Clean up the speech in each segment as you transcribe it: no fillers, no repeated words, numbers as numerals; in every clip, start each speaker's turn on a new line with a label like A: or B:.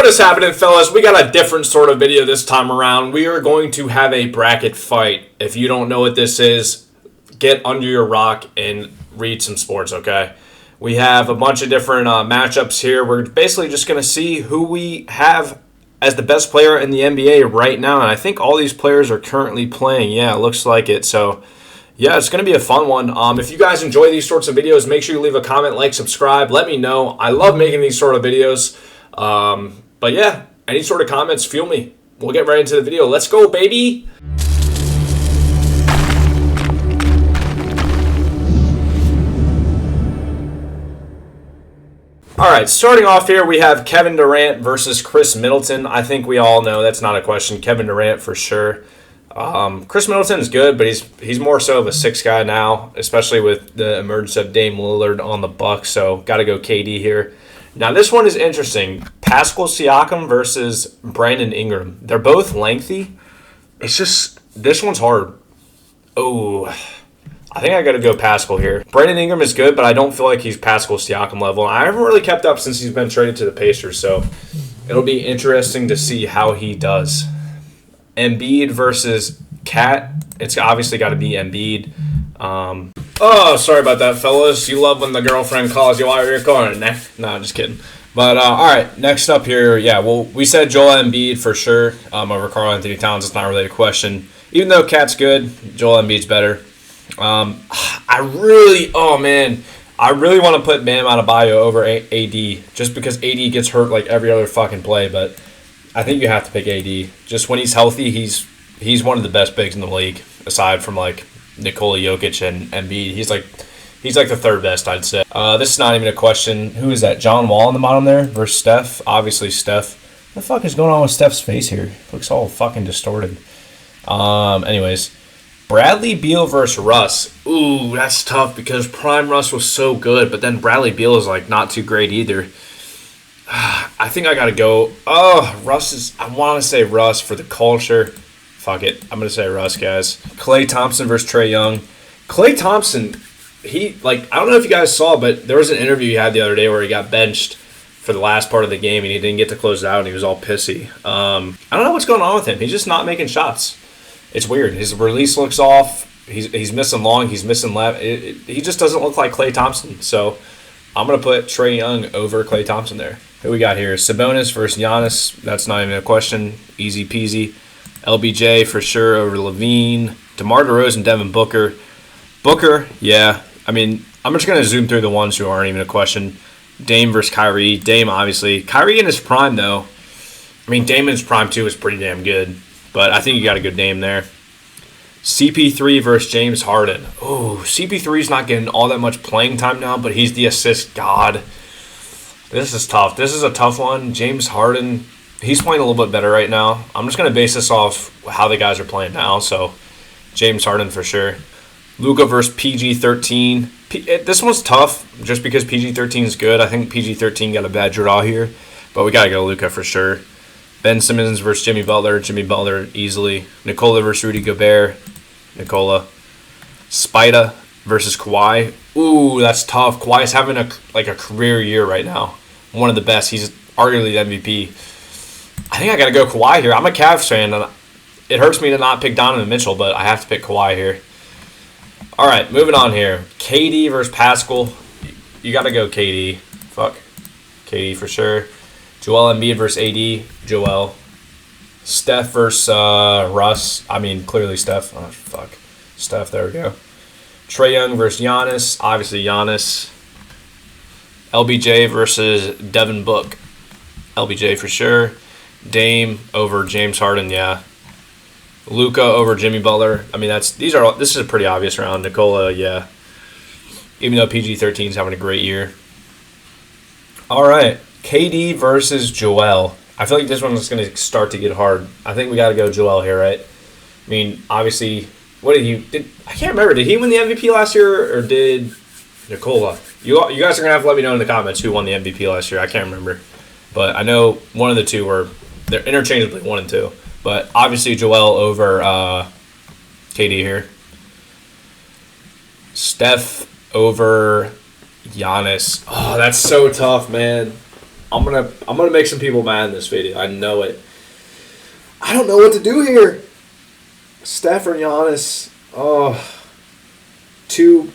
A: is happening, fellas? We got a different sort of video this time around. We are going to have a bracket fight. If you don't know what this is, get under your rock and read some sports, okay? We have a bunch of different matchups here. We're basically just going to see who we have as the best player in the NBA right now. And I think all these players are currently playing. Yeah, it looks like it. So, yeah, it's going to be a fun one. If you guys enjoy these sorts of videos, make sure you leave a comment, like, subscribe. Let me know. I love making these sort of videos. But yeah, any sort of comments, fuel me. We'll get right into the video. Let's go, baby. All right, starting off here, we have Kevin Durant versus Chris Middleton. I think we all know that's not a question. Kevin Durant for sure. Chris Middleton is good, but he's more so of a 6 guy now, especially with the emergence of Dame Lillard on the Bucks. So got to go KD here. Now this one is interesting. Pascal Siakam versus Brandon Ingram. They're both lengthy. It's just this one's hard. Oh. I think I got to go Pascal here. Brandon Ingram is good, but I don't feel like he's Pascal Siakam level. I haven't really kept up since he's been traded to the Pacers, so it'll be interesting to see how he does. Embiid versus Cat. It's obviously got to be Embiid. Sorry about that, fellas. You love when the girlfriend calls you out of your corner. No, just kidding. But, all right, next up here, yeah, well, we said Joel Embiid for sure over Karl Anthony Towns. It's not really a question. Even though Cat's good, Joel Embiid's better. I really want to put Bam Adebayo over AD just because AD gets hurt like every other fucking play, but I think you have to pick AD. Just when he's healthy, he's one of the best bigs in the league aside from like Nikola Jokic and Embiid. He's like the third best, I'd say. This is not even a question. Who is that? John Wall on the bottom there versus Steph. Obviously Steph. What the fuck is going on with Steph's face here? Looks all fucking distorted. Anyways. Bradley Beal versus Russ. Ooh, that's tough because prime Russ was so good, but then Bradley Beal is like not too great either. I think I gotta go. Russ is. I want to say Russ for the culture. Fuck it, I'm gonna say Russ, guys. Klay Thompson versus Trae Young. Klay Thompson, I don't know if you guys saw, but there was an interview he had the other day where he got benched for the last part of the game and he didn't get to close it out and he was all pissy. I don't know what's going on with him. He's just not making shots. It's weird. His release looks off. He's missing long. He's missing left. He just doesn't look like Klay Thompson. So I'm going to put Trae Young over Klay Thompson there. Who we got here? Sabonis versus Giannis. That's not even a question. Easy peasy. LBJ for sure over Levine. DeMar DeRozan, Devin Booker. Booker, yeah. I mean, I'm just going to zoom through the ones who aren't even a question. Dame versus Kyrie. Dame, obviously. Kyrie in his prime, though. I mean, Dame in his prime, too, is pretty damn good. But I think you got a good name there. CP3 versus James Harden. Oh, CP3's not getting all that much playing time now, but he's the assist god. This is tough. This is a tough one. James Harden, he's playing a little bit better right now. I'm just going to base this off how the guys are playing now. So, James Harden for sure. Luka versus PG-13. This one's tough just because PG-13 is good. I think PG-13 got a bad draw here, but we got to go Luka for sure. Ben Simmons versus Jimmy Butler. Jimmy Butler easily. Nikola versus Rudy Gobert. Nikola. Spida versus Kawhi. Ooh, that's tough. Kawhi's having a career year right now. One of the best. He's arguably the MVP. I think I got to go Kawhi here. I'm a Cavs fan, and it hurts me to not pick Donovan Mitchell, but I have to pick Kawhi here. All right, moving on here. KD versus Pascal. You got to go KD. Fuck. KD for sure. Joel Embiid versus AD. Joel. Steph versus Russ. I mean, clearly Steph. Oh, fuck. Steph, there we go. Trae Young versus Giannis. Obviously Giannis. LBJ versus Devin Book. LBJ for sure. Dame over James Harden, yeah. Luka over Jimmy Butler. I mean, this is a pretty obvious round. Nikola, yeah. Even though PG-13 is having a great year. All right. KD versus Joel. I feel like this one is going to start to get hard. I think we got to go Joel here, right? I mean, obviously, I can't remember. Did he win the MVP last year or did Nikola? You guys are going to have to let me know in the comments who won the MVP last year. I can't remember. But I know one of the two they're interchangeably 1 and 2. But obviously Joel over KD here. Steph over Giannis. Oh, that's so tough, man. I'm gonna make some people mad in this video. I know it. I don't know what to do here. Steph or Giannis. Oh, 2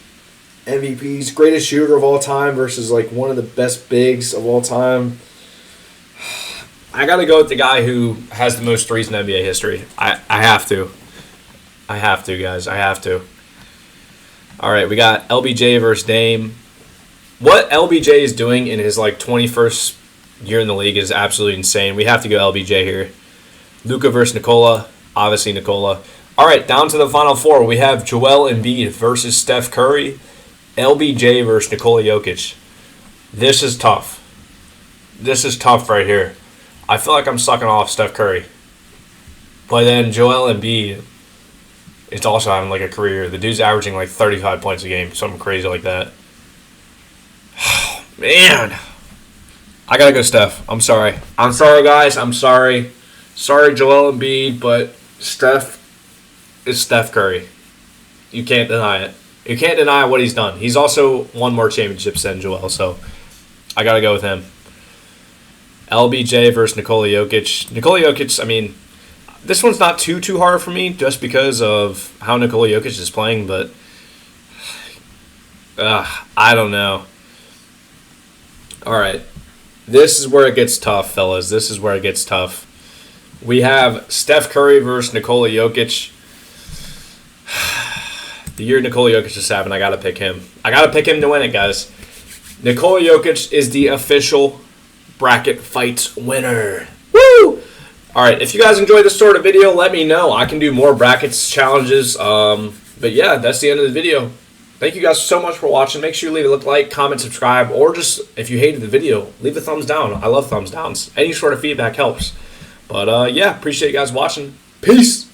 A: MVPs, greatest shooter of all time versus like one of the best bigs of all time. I gotta go with the guy who has the most threes in NBA history. I have to. I have to, guys. I have to. All right, we got LBJ versus Dame. What LBJ is doing in his like 21st year in the league is absolutely insane. We have to go LBJ here. Luka versus Nikola. Obviously Nikola. All right, down to the final 4. We have Joel Embiid versus Steph Curry. LBJ versus Nikola Jokic. This is tough. This is tough right here. I feel like I'm sucking off Steph Curry. But then Joel Embiid is also having like a career. The dude's averaging like 35 points a game, something crazy like that. Man. I gotta go Steph. I'm sorry. I'm sorry, guys. I'm sorry. Sorry, Joel Embiid, but Steph is Steph Curry. You can't deny it. You can't deny what he's done. He's also won more championships than Joel, so I got to go with him. LBJ versus Nikola Jokic. Nikola Jokic, I mean, this one's not too hard for me just because of how Nikola Jokic is playing, but I don't know. All right. This is where it gets tough, fellas. This is where it gets tough. We have Steph Curry versus Nikola Jokic. The year Nikola Jokic is having, I got to pick him. I got to pick him to win it, guys. Nikola Jokic is the official bracket fights winner. Woo! All right, if you guys enjoyed this sort of video, let me know. I can do more brackets challenges. But yeah, that's the end of the video. Thank you guys so much for watching. Make sure you leave a like, comment, subscribe, or just, if you hated the video, leave a thumbs down. I love thumbs downs. Any sort of feedback helps. But yeah, appreciate you guys watching. Peace!